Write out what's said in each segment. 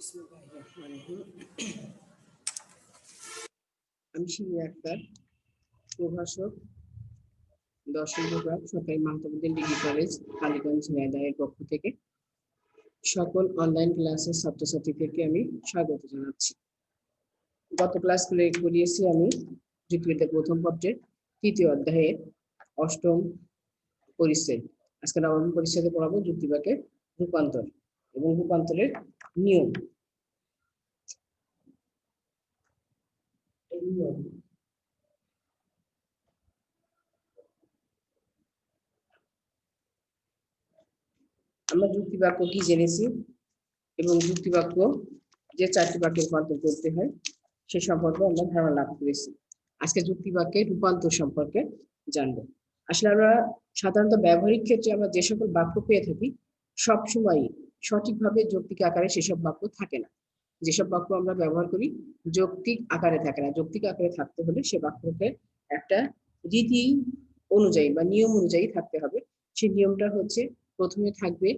বিসমিল্লাহির রহমানির রহিম। আমি শিমু আক্তার, প্রভাষক, দশম বিভাগ, সরকারি মাহতাবুদ্দিন ডিগ্রি কলেজ, কালীগঞ্জ, ঝিনাইদহের পক্ষ থেকে সকল অনলাইন ক্লাসের ছাত্রছাত্রীদেরকে আমি স্বাগত জানাচ্ছি। গত ক্লাসগুলো করিয়েছি আমি যুক্তিবিদ্যা প্রথম পত্রের তৃতীয় অধ্যায়ের অষ্টম পরিচ্ছেদ। আজকে নবম পরিচ্ছেদে পড়াবো যুক্তিবাক্যের রূপান্তর এবং রূপান্তরের নিয়ম। আমরা যুক্তিবাক্য কি জেনেছি এবং যুক্তিবাক্য যে চারটি বাক্যে রূপান্তর করতে হয় সে সম্পর্কে আমরা ধারণা লাভ করেছি। আজকে যুক্তিবাক্যের রূপান্তর সম্পর্কে জানবো। আসলে আমরা সাধারণত ব্যবহারিক ক্ষেত্রে আমরা যে সকল বাক্য পেয়ে থাকি সবসময় সঠিকভাবে যৌক্তিক আকারে সেসব বাক্য থাকে না। যেসব বাক্য আমরা ব্যবহার করি যৌক্তিক আকারে থাকে না। যৌক্তিক আকারে থাকতে হলে সে বাক্যকে একটা রীতি অনুযায়ী বা নিয়ম অনুযায়ী থাকতে হবে। সেই নিয়মটা হচ্ছে প্রথমে থাকবে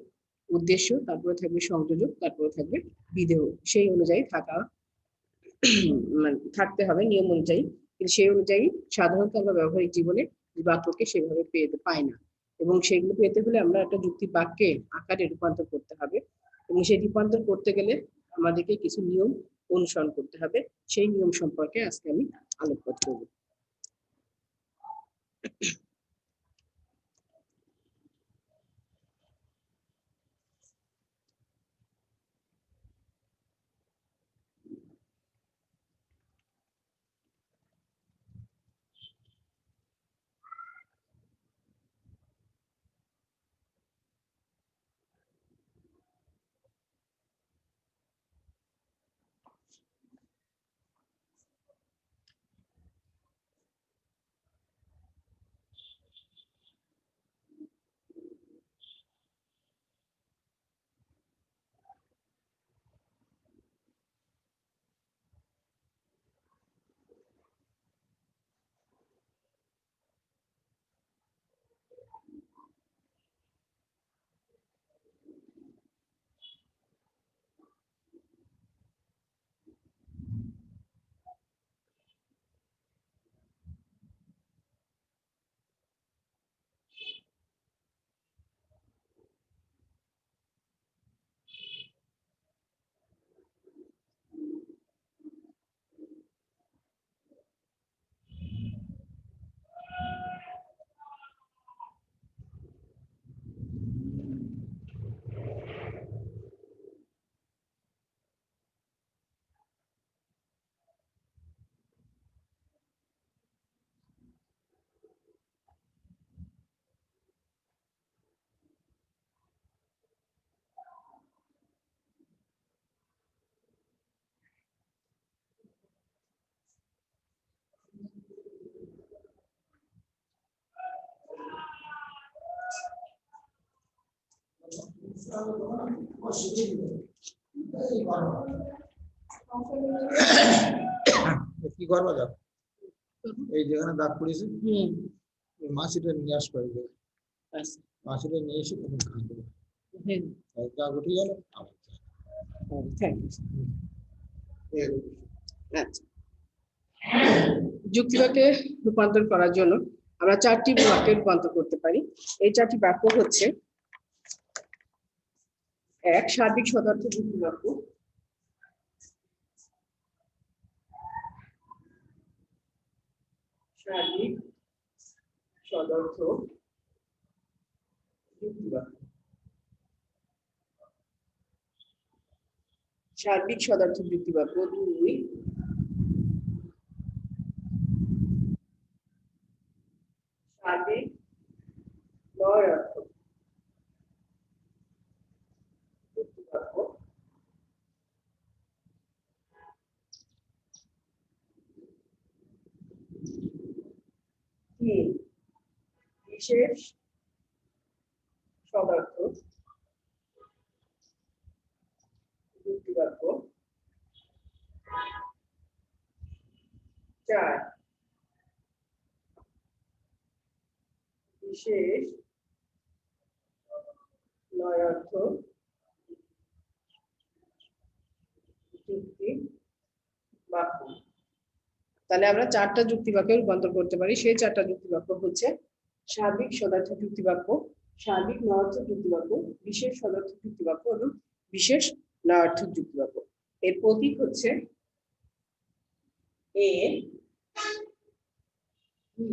উদ্দেশ্য, তারপরে থাকবে সংযোজক, তারপরে থাকবে বিধেয়। সেই অনুযায়ী থাকতে হবে নিয়ম অনুযায়ী। কিন্তু সেই অনুযায়ী সাধারণত আমরা ব্যবহারিক জীবনে বাক্যকে সেভাবে পাই না, এবং সেগুলো পেতে হলে আমরা একটা যুক্তি বাক্যে আকারে রূপান্তর করতে হবে, এবং সেই রূপান্তর করতে গেলে আমাদেরকে কিছু নিয়ম অনুসরণ করতে হবে। সেই নিয়ম সম্পর্কে আজকে আমি আলোকপাত করব। কি করবো যাও এই যেখানে দাগ পড়েছে মাছিটা নিয়ে আসবে, মাছিটা নিয়ে এসে তখন খান দেবে। দাগ উঠে গেল যুক্তিবাক্যে রূপান্তর করার জন্য আমরা চারটি বাক্যে রূপান্তর করতে পারি। এই চারটি বাক্য হচ্ছে: এক, সার্বিক সদার্থ যুক্তিবাক্য। সার্বিক সদর্থ যুক্তিবাক্য। সার্বিক সদার্থ যুক্তিবাক্য। দুই, সার্বিক নয়ার্থ যুক্তিবাক্য। তিন, বিশেষ সদার্থ যুক্তিবাক্য। চার, বিশেষ নয়ার্থ যুক্তি বাক্য। তাহলে আমরা চারটা যুক্তি বাক্যে রূপান্তর করতে পারি। সেই চারটা যুক্তি বাক্য হচ্ছে সার্বিক সদার্থক যুক্তি বাক্য, সার্বিক নয়ার্থক যুক্তি বাক্য, বিশেষ সদার্থক যুক্তি বাক্য এবং বিশেষ নয়ার্থক যুক্তি বাক্য। এর প্রতীক হচ্ছে এ, ই,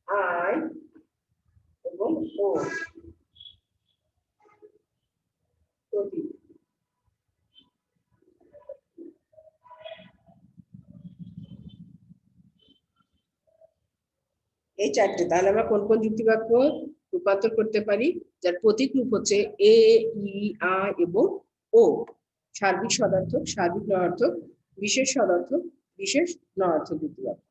আই এবং ও। প্রতীক এই চারটে। তাহলে আমরা কোন কোন যুক্তি বাক্য রূপান্তর করতে পারি? যার প্রতীক রূপ হচ্ছে এ, ই, আ এবং ও। সার্বিক সদার্থক, সার্বিক নয়ার্থক, বিশেষ সদার্থক, বিশেষ নয়ার্থক যুক্তি বাক্য।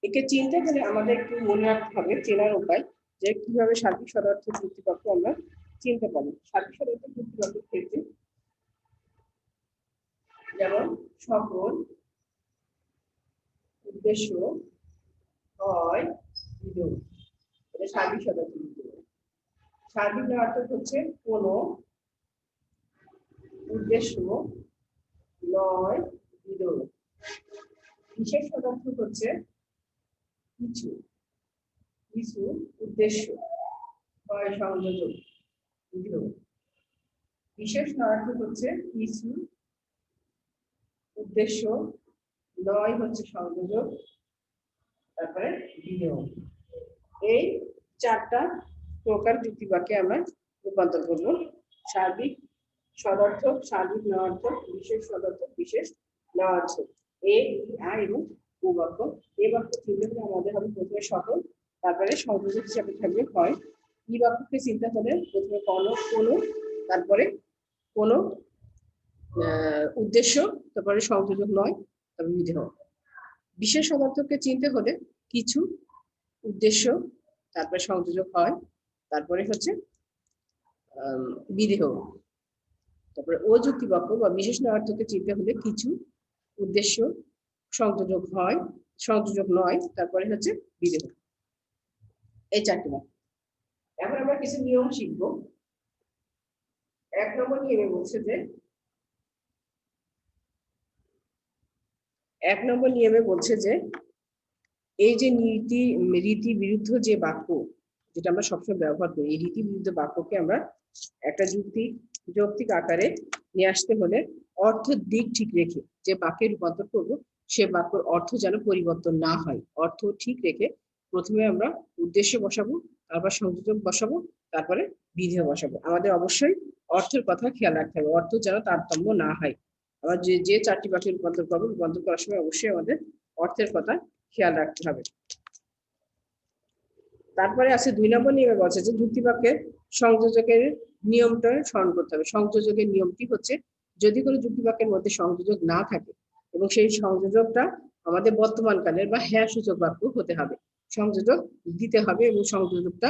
একে চিনতে গেলে আমাদের একটু মনে রাখতে হবে চেনার উপায় যে কিভাবে সার্বিক সদার্থক যুক্তি বাক্য আমরা চিনতে পারি। সার্বিক সদার্থক যুক্তি বাক্যের ক্ষেত্রে যেমন সকল, উদ্দেশ্য, হয়, বিধেয়। এটা সার্বিক সদার্থক যুক্তি বাক্য। সার্বিক নয়ার্থক হচ্ছে কোনো, উদ্দেশ্য, নয়, বিধেয়। বিশেষ সদার্থক হচ্ছে কিছু, কিছু, উদ্দেশ্য, হয়, সংযোজক, বিধেয়। বিশেষ নয়ার্থক হচ্ছে কিছু, উদ্দেশ্য, নয় হচ্ছে সংযোজক, তারপরে বিধেয়। এই চারটা প্রকার যুক্তি বাক্যে আমরা রূপান্তর করব। সার্বিক সদার্থক, সার্বিক নয়ার্থক, বিশেষ সদার্থক, বিশেষ নয়ার্থক। এ, ই, আ এবং ও বাক্য। এ বাক্য চিনতে হলে আমাদের হবে প্রথমে সকল, তারপরে সংযোজক হিসাবে থাকবে হয়। ই বাক্যকে চিন্তা হলে প্রথমে কোনো, তারপরে কোনো উদ্দেশ্য, তারপরে সংযোজক নয়, তারপরে বিধেয়। বিশেষ সদার্থককে চিনতে হলে কিছু, উদ্দেশ্য, তারপরে সংযোজক হয়, তারপরে হচ্ছে বিধেয়। তারপরে ও যুক্তি বাক্য বা বিশেষ নয়ার্থকে চিনতে হলে কিছু, উদ্দেশ্য, সংযোজক হয়, সংযোজক নয়, তারপরে হচ্ছে বিধেয়। এই চারটি বাক্য। এখন আমরা কিছু নিয়ম শিখব। 1 নম্বর নিয়মে বলছে যে 1 নম্বর নিয়মে বলছে যে এই যে রীতি বিরুদ্ধ যে বাক্য, যেটা আমরা সবসময় ব্যবহার করি, এই রীতি বিরুদ্ধ বাক্যকে আমরা একটা যৌক্তিক আকারে নিয়ে আসতে হলে অর্থের দিক ঠিক রেখে যে বাক্যে রূপান্তর করব, সে বাক্যের অর্থ যেন পরিবর্তন না হয়। অর্থ ঠিক রেখে প্রথমে আমরা উদ্দেশ্য বসাবো, তারপর সংযোজক বসাবো, তারপরে বিধেয় বসাবো। আমাদের অবশ্যই অর্থের কথা খেয়াল রাখতে হবে, অর্থ যেন তারতম্য না হয়। আবার যে চারটি বাক্যে রূপান্তর করবো, রূপান্তর করার সময় অবশ্যই আমাদের অর্থের কথা খেয়াল রাখতে হবে। তারপরে আছে 2 নম্বর নিয়মে বলছে যে যুক্তি বাক্যের সংযোজকের নিয়মটা স্মরণ করতে হবে। সংযোজকের নিয়মটি হচ্ছে যদি কোনো যুক্তি বাক্যের মধ্যে সংযোজক না থাকে এবং সেই সংযোজকটা আমাদের বর্তমান কালের বা হ্যাঁ সূচক বাক্য হতে হবে, সংযোজক দিতে হবে এবং সংযোজকটা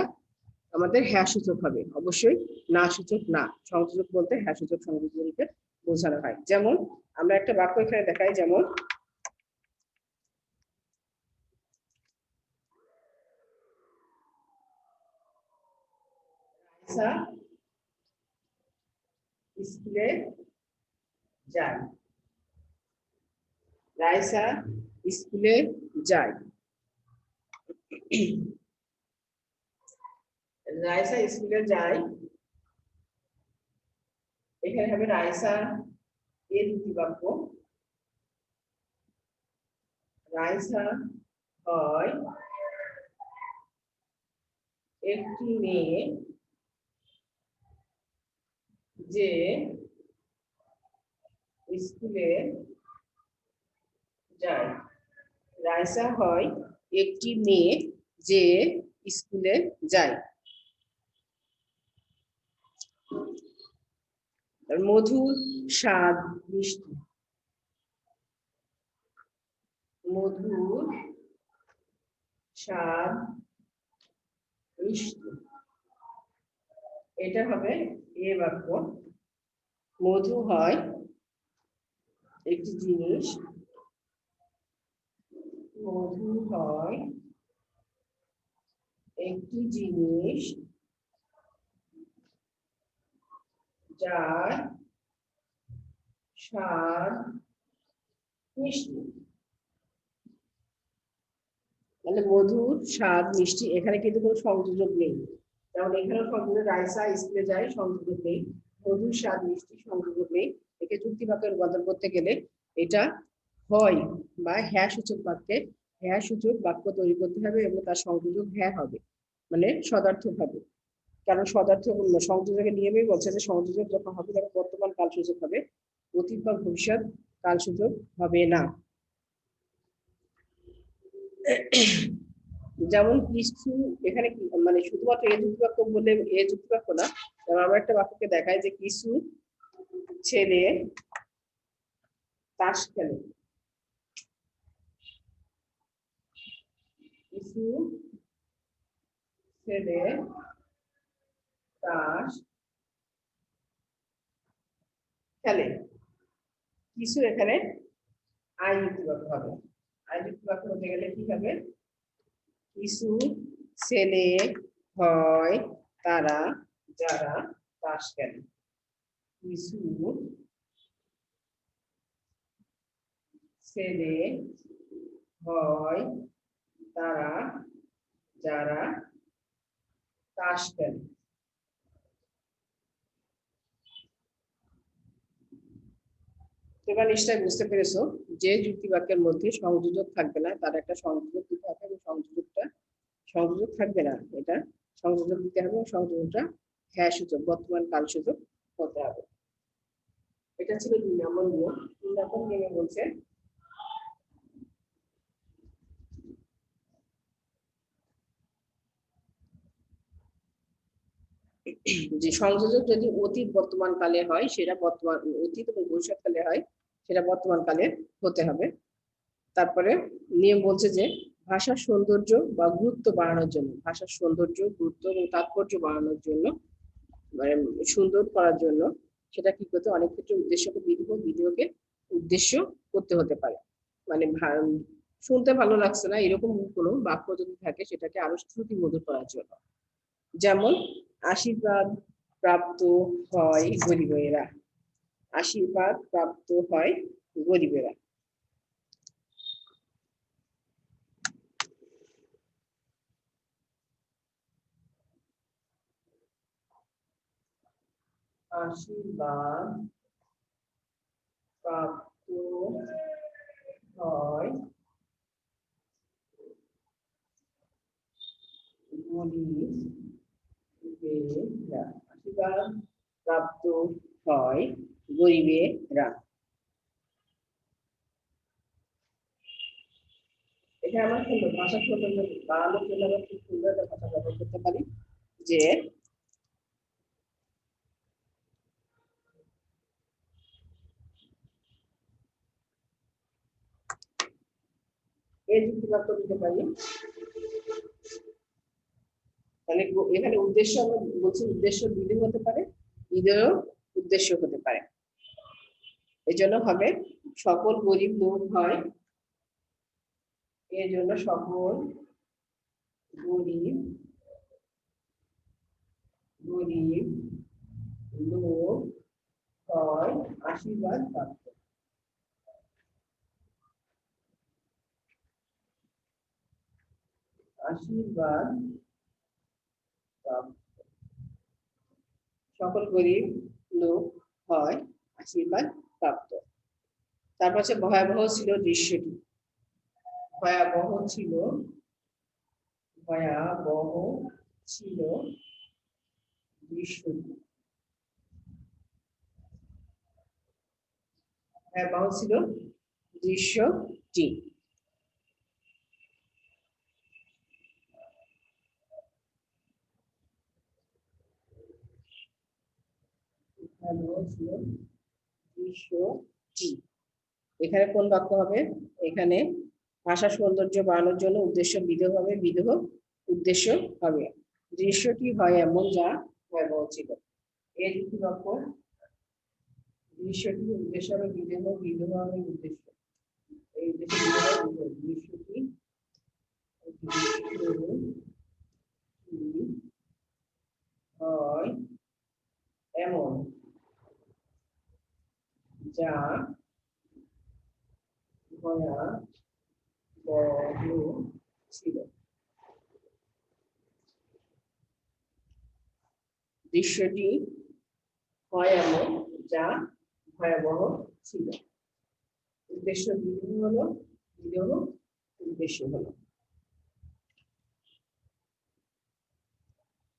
আমাদের হ্যাঁ সূচক হবে, অবশ্যই না সূচক না। সংযোজক বলতে হ্যাঁ সূচক সংযোজককে বোঝানো হয়। যেমন আমরা একটা বাক্য এখানে দেখাই, যেমন স্কুলে যায়, রাইসা স্কুলে যায়। রাইসা স্কুলে যায়, এখানে হবে রাইসা এর যুক্তি বাক্য। রাইসা হয় একটি মেয়ে যে স্কুলে যায়। রাইসা হয় একটি মেয়ে যে স্কুলে যায়। মধুর স্বাদ মিষ্টি, মধুর স্বাদ মিষ্টি, এটা হবে এ বাক্য। মধু হয় একটি জিনিস, মধু হয় একটি জিনিস যার স্বাদ মিষ্টি, মানে মধুর স্বাদ মিষ্টি, এখানে কিন্তু কোনো সংযোজক নেই। যেমন এখানে সংযোজক রাইসা স্কুলে যায়, সংযোজক নেই। মধুর স্বাদ মিষ্টি, সংযোজক নেই। একে যুক্তি বাক্যে রূপান্তর করতে গেলে এটা হয় বা হ্যাঁ সূচক বাক্যে হ্যাঁ সূচক বাক্য তৈরি করতে হবে এবং তার সংযোজক হ্যাঁ হবে, মানে সদার্থক হবে। কারণ সদার্থক সংযোজকের নিয়মেই বলছে যে সংযোজক যখন হবে তখন বর্তমান কালসূচক হবে, অতীত বা ভবিষ্যৎ কালসূচক হবে না। যেমন কিছু, এখানে মানে শুধুমাত্র এ যুক্তি বাক্য বললে এ যুক্তি বাক্য না, যেমন আমরা একটা বাক্যকে দেখাই যে কিছু ছেলে তাস খেলে, কিছু ছেলে তাস খেলে, কিছু এখানে আই যুক্তি বাক্য হবে। আই যুক্তি বাক্য হতে গেলে কি হবে, কিছু ছেলে হয় তারা যারা তাস খেলে, কিছু ছেলে হয় তারা যারা তাস খেলে। এবার নিশ্চয়ই বুঝতে পেরেছো যে যুক্তি বাক্যের মধ্যে সংযোজক থাকবে না, তার একটা সংযোজক দিতে হবে এবং সংযোজক থাকবে না, এটা সংযোজক দিতে হবে এবং সংযোজকটা হ্যাঁ সূচক বর্তমান কাল সূচক হতে হবে। এটা ছিল 2 নম্বর নিয়ম। 3 নম্বর নিয়মে বলছে যে সংযোজক যদি অতীত বর্তমান কালে হয় সেটা বর্তমান, অতীত এবং ভবিষ্যৎ কালে হয় সেটা বর্তমান কালে হতে হবে। তারপরে নিয়ম বলছে যে ভাষার সৌন্দর্য বা গুরুত্ব বাড়ানোর জন্য, ভাষার সৌন্দর্য গুরুত্ব এবং তাৎপর্য বাড়ানোর জন্য, মানে সুন্দর করার জন্য সেটা কি করতে, অনেক ক্ষেত্রে উদ্দেশ্যকে বিধেয়, বিধেয়কে উদ্দেশ্য করতে হতে পারে। মানে শুনতে ভালো লাগছে না এরকম কোনো বাক্য যদি থাকে সেটাকে আরো শ্রুতি মধুর করার জন্য। যেমন আশীর্বাদ প্রাপ্ত হয় গরিবেরা, আশীর্বাদ প্রাপ্ত হয় গরিবেরা। আশীর্বাদ প্রাপ্ত হয় গরিবেরা, আশীর্বাদ প্রাপ্ত হয় গরিবেরা। এটা আমরা সুন্দর ভাষা সৌন্দর্য বাড়ানোর জন্য আমরা খুব সুন্দর একটা ভাষা ব্যবহার করতে পারি যে এই যুক্তি বাক্য দিতে পারি। তাহলে এখানে উদ্দেশ্য আমরা বলছি, উদ্দেশ্য বিধেয় হতে পারে, বিধেয় উদ্দেশ্য হতে পারে। এই জন্য হবে সকল গরিব লোক হয়, এর জন্য সকল গরিব গরিব লোক হয় আশীর্বাদ প্রাপ্ত। আশীর্বাদ প্রাপ্ত, সকল গরিব লোক হয় আশীর্বাদ প্রাপ্ত। তারপর হচ্ছে ভয়াবহ ছিল দৃশ্যটি, ভয়াবহ ছিল, ভয়াবহ ছিল দৃশ্যটি, ভয়াবহ ছিল দৃশ্যটি। ভয়াবহ ছিল দৃশ্যটি, এখানে কোন বাক্য হবে, এখানে ভাষা সৌন্দর্য বাড়ানোর জন্য উদ্দেশ্য বিধেয় হবে, বিধেয় উদ্দেশ্য হবে। দৃশ্যটি হয় এমন যা ভয়াবহ ছিল, এই দুটি বাক্য, দৃশ্যটি উদ্দেশ্য হবে বিধেয়, বিধেয় হবে উদ্দেশ্য, এই উদ্দেশ্য দৃশ্যটি হয় এমন যা ভয়াবহ ছিল। দৃশ্যটি হয় এমন যা ভয়াবহ ছিল। উদ্দেশ্য বিধেয় হলো উদ্দেশ্য হলো।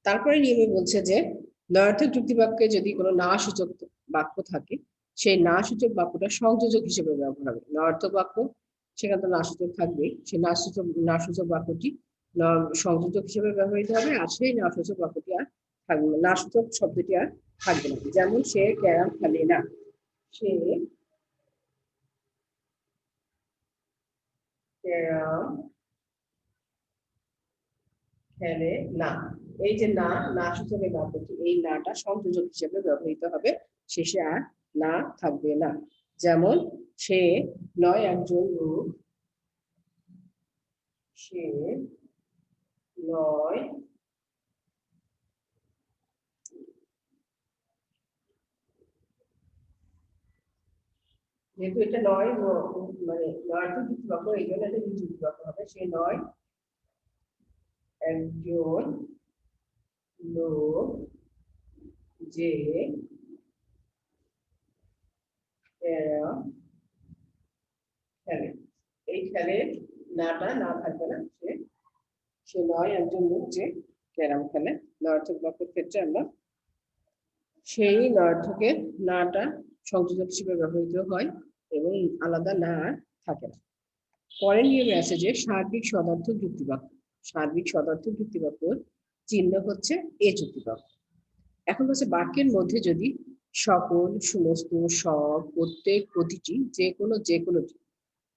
তারপরে নিয়মে বলছে যে নয়ার্থক যুক্তিবাক্যে যদি কোনো না সূচক বাক্য থাকে, সেই না সূচক বাক্যটা সংযোজক হিসেবে ব্যবহার হবে। নয়ার্থক বাক্য সেখানে তো না সূচক থাকবে, সেই না সূচক বাক্যটি সংযোজক হিসেবে ব্যবহৃত হবে, আর সেই না সূচক বাক্যটি আর থাকবে না, না সূচক শব্দটি আর থাকবে না। যেমন সে ক্যারাম খেলে না, সে ক্যারাম খেলে না। এই যে না না সূচকের বাক্যটি, এই নাটা সংযোজক হিসেবে ব্যবহৃত হবে, শেষে আর না থাকবে না। যেমন সে নয় একজন লোক, সে নয় যেহেতু এটা নয় মানে নয়ার্থক যুক্তিবাক্য, এই জন্য এটা যুক্তিবাক্য হবে। সে নয় একজন লোক যে ক্যারাম খেলে। এই খেলে নাটা না থাকবে না, সে নয় একজন লোক যে ক্যারাম খেলে। নয়ার্থক বাক্যের ক্ষেত্রে আমরা সেই নয়ার্থকের নাটা সংযোজক হিসেবে ব্যবহৃত হয় এবং আলাদা না থাকে না। পরের নিয়মে আছে যে সার্বিক সদার্থক যুক্তিবাক্য। সার্বিক সদার্থক যুক্তিবাক্য চিহ্ন হচ্ছে এ যুক্তিবাক্য। এখন হচ্ছে বাক্যের মধ্যে যদি সকল, সমস্ত, সব, প্রত্যেক, প্রতিটি, যে কোনোটি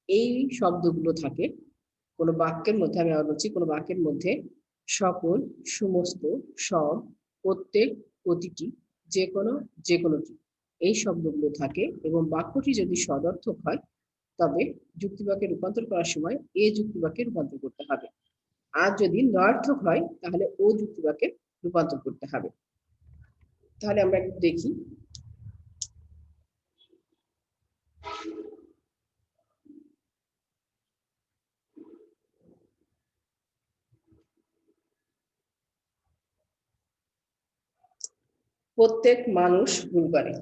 এই শব্দগুলো থাকে কোনো বাক্যের মধ্যে, আমি আবার বলছি, কোনো বাক্যের মধ্যে সকল, সমস্ত, সব, প্রত্যেক, প্রতিটি, যে কোনোটি এই শব্দগুলো থাকে এবং বাক্যটি যদি সদর্থক হয়, তবে যুক্তিবাক্যে রূপান্তর করার সময় এ যুক্তিবাক্যে রূপান্তর করতে হবে। আর যদি নয়ার্থক হয় তাহলে ও যুক্তিবাক্যে রূপান্তর করতে হবে। তাহলে আমরা একটু দেখি। প্রত্যেক মানুষ ভুল করে।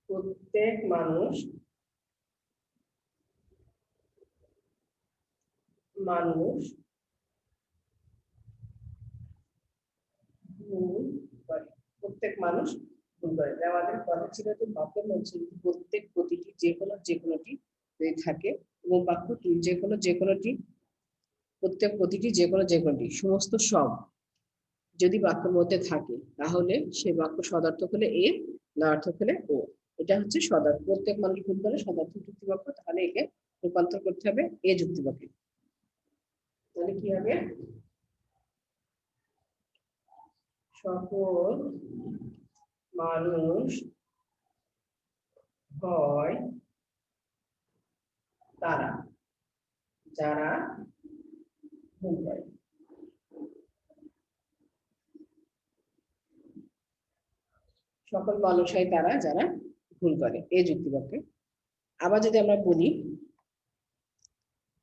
প্রত্যেক মানুষ ভুল করে। প্রত্যেক মানুষ ভুল করে। আমাদের কথা ছিল যে বাক্যের মধ্যে প্রত্যেক, প্রতিটি, যে কোনোটি যদি থাকে এবং বাক্যটি যে কোনোটি, প্রত্যেক, প্রতিটি, যে কোনোটি, সমস্ত, সব যদি বাক্যের মধ্যে থাকে তাহলে সে বাক্য সদার্থক হলে এ, নয়ার্থক হলে ও। এটা হচ্ছে সদার্থ। প্রত্যেক মানুষ ভুল করে সদার্থক যুক্তিবাক্য, তাহলে একে রূপান্তর করতে হবে এ যুক্তিবাক্যে। তাহলে কি হবে? সকল মানুষ হয় তারা যারা ভুল করে। সকল মানুষ হয় তারা যারা ভুল করে, এই যুক্তিবাক্যে। আবার যদি আমরা বলি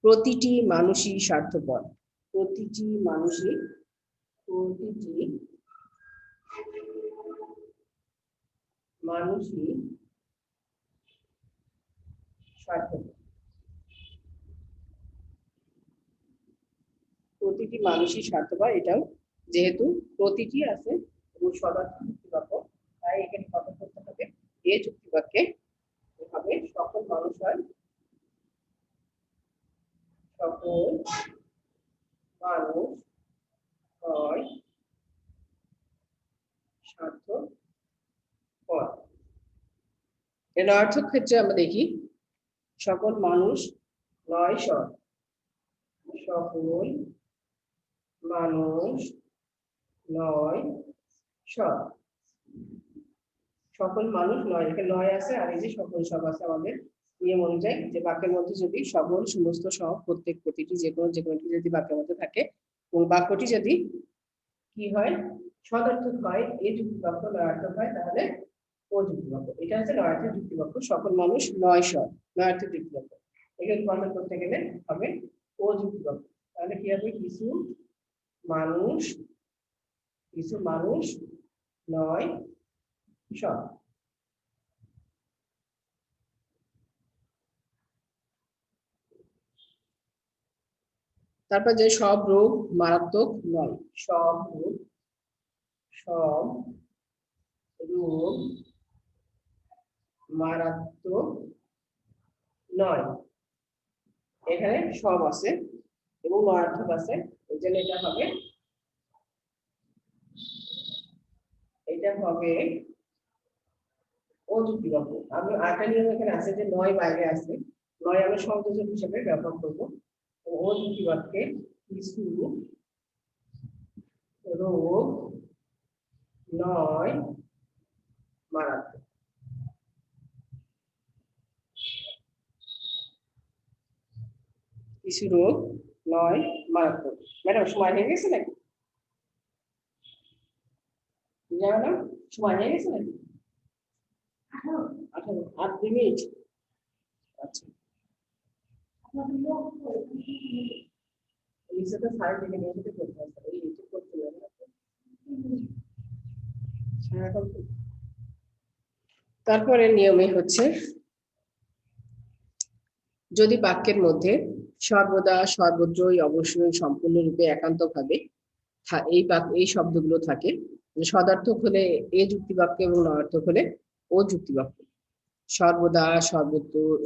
প্রতিটি মানুষই স্বার্থপর। প্রতিটি মানুষই স্বার্থপর। প্রতিটি মানুষই স্বার্থপর, এটাও যেহেতু প্রতিটি আছে এবং সদার্থক যুক্তিবাক্য, তাই এখানে কত করতে হবে এ যুক্তিবাক্যে হবে সকল মানুষ হয় স্বার্থপর। এর অর্থক ক্ষেত্রে আমরা দেখি সকল মানুষ নয় সৎ। সকল মানুষ নয় সৎ। সকল মানুষ নয়, এখানে নয় আছে আর এই যে সকল, সব আছে। আমাদের নিয়ম অনুযায়ী যে বাক্যের মধ্যে যদি সকল, সমস্ত, সব, প্রত্যেক, প্রতিটি, যে কোনোটি যদি বাক্যের মধ্যে থাকে এবং বাক্যটি যদি কি হয় সদর্থক হয়, এই যুক্তিবাক্য নয়ার্থক হয়, তাহলে ও যুক্তিবাক্য। এটা হচ্ছে নয়ার্থের যুক্তিবাক্য। সকল মানুষ নয় স্বর, নয়ার্থের যুক্তিবাক্য। একে রূপান্তর করতে গেলে হবে ও যুক্তিবাক্য। তাহলে কি হবে? কিছু মানুষ নয় স্বর। তারপর যে সব রোগ মারাত্মক নয়, সব রোগ মারাত্মক নয়। এখানে সব আছে এবং নয়ার্থক আছে, ওই জন্য এটা হবে ও যুক্তিবাক্য। আমি আরেকটা নিয়ম এখানে আছে যে নয় বাইরে আছে, নয় আমরা সংযোজক হিসেবে ব্যবহার করবো। ও যুক্তিবাক্যে কিছু রোগ নয় মারাত্মক। কিছু রোগ নয় মারাত্মক। ম্যাডাম সময় হয়ে গেছে নাকি? ম্যাডাম সময় হয়ে গেছে নাকি? 18 আর 2 মিনিট। আচ্ছা, নিচেতে ফাইল থেকে নিয়ে যেতে করতে হবে, এই ইউটিউব করতে হবে না। তারপরে নিয়মে হচ্ছে যদি বাক্যের মধ্যে সর্বদা, সর্বত্রই, অবশ্যই, সম্পূর্ণরূপে, একান্তভাবে এই শব্দগুলো থাকে, সদার্থক হলে এ যুক্তিবাক্য এবং নয়ার্থক হলে ও যুক্তিবাক্য। সর্বদা,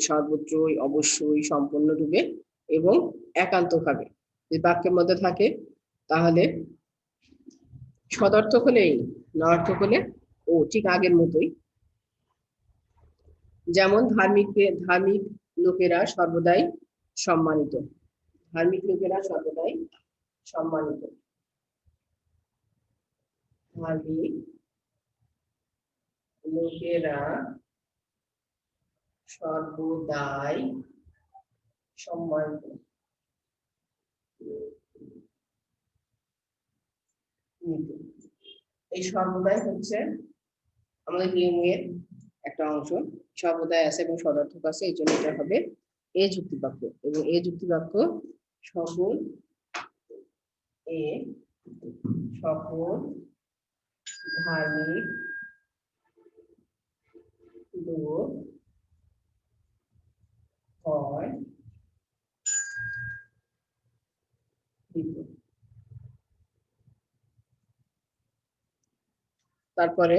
সর্বত্রই, অবশ্যই, সম্পূর্ণরূপে এবং একান্তভাবে যদি বাক্যের মধ্যে থাকে তাহলে সদার্থক হলে এই, নয়ার্থক হলে ও, ঠিক আগের মতোই। যেমন ধার্মিক লোকেরা সর্বদাই সম্মানিত, ধার্মিক লোকেরা সর্বদাই সম্মানিত, ধার্মিক লোকেরা সর্বদাই সম্মানিত। এই সর্বদাই হচ্ছে আমাদের নিয়মের একটা অংশ। সর্বদাই আছে এবং সদার্থক আছে, এই জন্য এটা হবে এ যুক্তিবাক্য। এবং এ যুক্তিবাক্য সকল ধার্মিক লোক হয়। তারপরে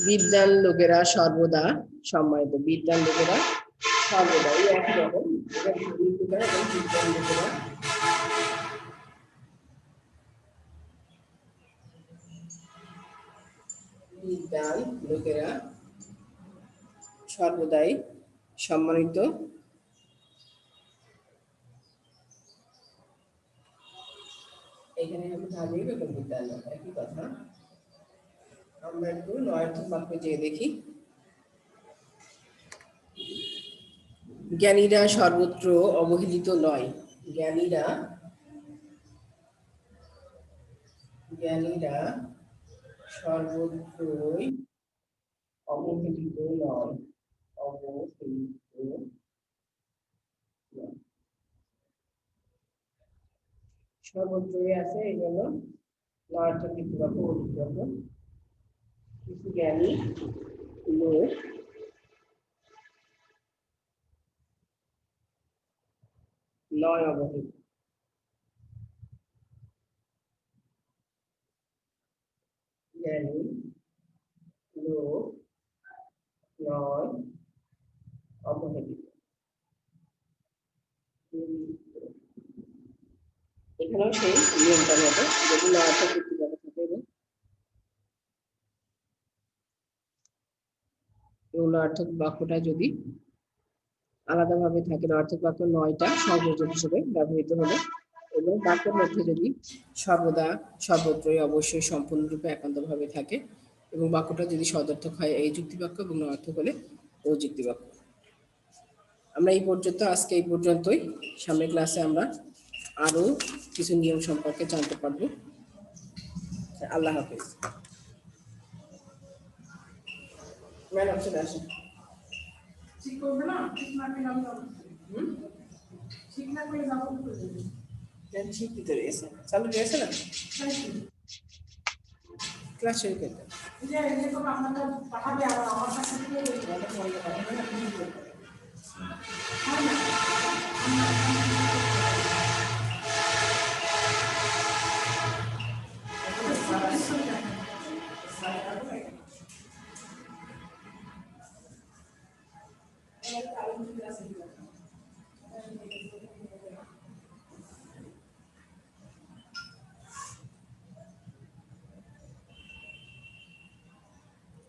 বিদ্বান লোকেরা সর্বদা সম্মানিত, বিদ্বান লোকেরা সর্বদা এই একই রকম। বিদ্বান লোকেরা সর্বদাই সম্মানিত, এখানে আমি ধার্মিক এবং বিদ্বান একই কথা। আমরা একটু নয়ার্থক বাক্য যেয়ে দেখি। জ্ঞানীরা সর্বত্র অবহেলিত নয়, জ্ঞানীরা সর্বত্রই অবহেলিত নয়, সর্বত্রই আছে, এই জন্য নয়ার্থক যুক্তিবাক্য ও যুক্তিবাক্য। কিছু জ্ঞানী লোক নয় অবহেলিত, জ্ঞানী লোক নয় অবহেলিত। এখানেও সেই নিয়মটার মতো যদি নয়ার্থক যুক্তিবাক্য থাকে এবং নয়ার্থক বাক্যটা যদি আলাদাভাবে থাকে, নয়ার্থক বাক্য 9টা সংযোজক হিসেবে ব্যবহৃত হলো এবং বাক্যের মধ্যে যদি সর্বদা, সর্বত্রই, অবশ্যই, সম্পূর্ণরূপে, একান্তভাবে থাকে এবং বাক্যটা যদি সদর্থক হয় এই যুক্তিবাক্য এবং নয়ার্থক হলে ও যুক্তিবাক্য। আমরা এই পর্যন্ত, আজকে এই পর্যন্তই। সামনের ক্লাসে আমরা আরো কিছু নিয়ম সম্পর্কে জানতে পারবো। আল্লাহ হাফেজ। ম্যাডাম চলে আসে। ঠিক করবে না, ঠিক না করলে আমি যাবো। ঠিক না করলে যাবো কি করে? ঠিক ভিতরে এসে চালু হয়েছে না ক্লাস শুরু করতে যে এরকম আপনারা পাঠাবে আবার আমার কাছে দিয়ে দেবে। হয় না?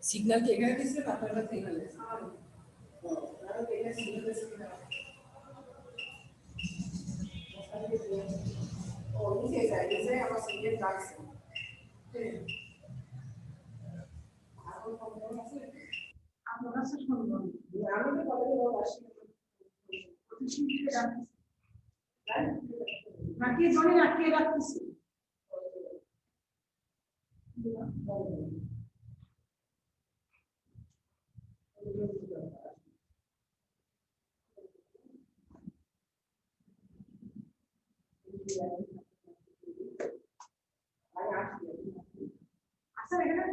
সিগন্যাল কি এখানে দিচ্ছে না আপনার কাছে এখানে আপনার কাছে শুনবো নাকি জনে আটকে রাখতেছি। আচ্ছা এখানে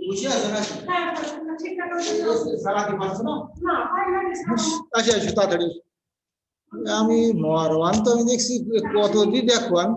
বুঝে আছে নাকি? হ্যাঁ ঠিক না করলে সারাতে পারছো না? না হয় না। আচ্ছা আচ্ছা তাড়াতাড়ি আমি মরওয়ান তো আমি দেখছি কত দি দেখো আমি